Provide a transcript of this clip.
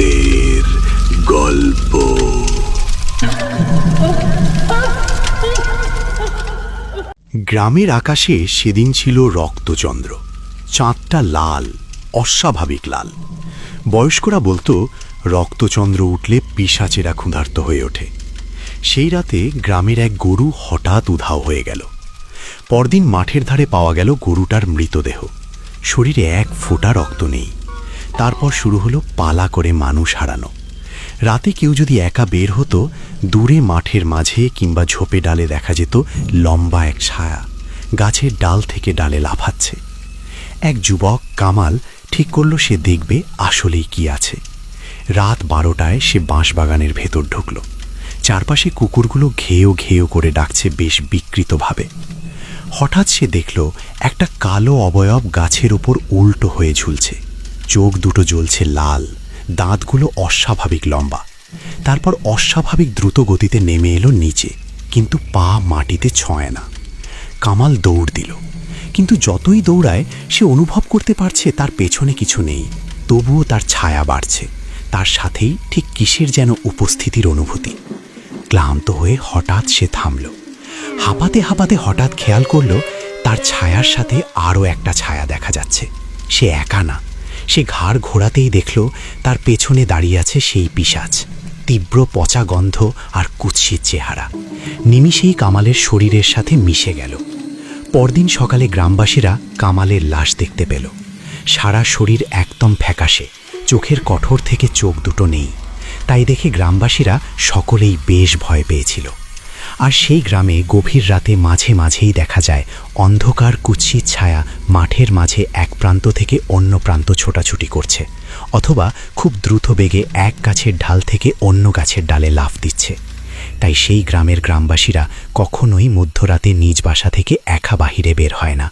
ভূতের গল্প। গ্রামের আকাশে সেদিন ছিল রক্তচন্দ্র। চাঁদটা লাল, অস্বাভাবিক লাল। বয়স্করা বলতো রক্তচন্দ্র উঠলে পিশাচেরা ক্ষুধার্ত হয়ে ওঠে। সেই রাতে গ্রামের এক গরু হঠাৎ উধাও হয়ে গেল। পরদিন মাঠের ধারে পাওয়া গেল গরুটার মৃতদেহ। শরীরে এক ফোঁটা রক্ত নেই। তারপর শুরু হলো পালা করে মানুষ হারানো। রাতে কেউ যদি একা বের হতো, দূরে মাঠের মাঝে কিংবা ঝোপে ডালে দেখা যেত লম্বা এক ছায়া গাছের ডাল থেকে ডালে লাফাচ্ছে। এক যুবক কামাল ঠিক করল সে দেখবে আসলেই কি আছে। রাত 12টায় সে বাঁশবাগানের ভেতর ঢুকল। চারপাশে কুকুরগুলো ঘেয়েও ঘেয়েও করে ডাকছে বেশ বিকৃতভাবে। হঠাৎ সে দেখল একটা কালো অবয়ব গাছের ওপর উল্টো হয়ে ঝুলছে। চোখ দুটো জ্বলছে লাল, দাঁতগুলো অস্বাভাবিক লম্বা। তারপর অস্বাভাবিক দ্রুত গতিতে নেমে এলো নিচে, কিন্তু পা মাটিতে ছোঁয় না। কামাল দৌড় দিল, কিন্তু যতই দৌড়ায় সে অনুভব করতে পারছে তার পেছনে কিছু নেই। তবুও তার ছায়া বাড়ছে, তার সাথেই ঠিক কিসের যেন উপস্থিতির অনুভূতি। ক্লান্ত হয়ে হঠাৎ সে থামল। হাঁপাতে হাঁপাতে হঠাৎ খেয়াল করল তার ছায়ার সাথে আরও একটা ছায়া দেখা যাচ্ছে। সে একা না। সে ঘাড় ঘোরাতেই দেখল তার পেছনে দাঁড়িয়ে আছে সেই পিশাচ। তীব্র পচা গন্ধ আর কুৎসিত চেহারা নিমিষেই কামালের শরীরের সাথে মিশে গেল। পরদিন সকালে গ্রামবাসীরা কামালের লাশ দেখতে পেল। সারা শরীর একদম ফ্যাকাশে, চোখের কঠোর থেকে চোখ দুটো নেই। তাই দেখে গ্রামবাসীরা সকলেই বেশ ভয় পেয়েছিল। আর সেই গ্রামে গভীর রাতে মাঝে মাঝেই দেখা যায় অন্ধকার কুৎসিত ছায়া মাঠের মাঝে এক প্রান্ত থেকে অন্য প্রান্ত ছোটাছুটি করছে, অথবা খুব দ্রুত বেগে এক গাছের ঢাল থেকে অন্য গাছের ডালে লাফ দিচ্ছে। তাই সেই গ্রামের গ্রামবাসীরা কখনোই মধ্যরাতে নিজ বাসা থেকে একা বাহিরে বের হয় না।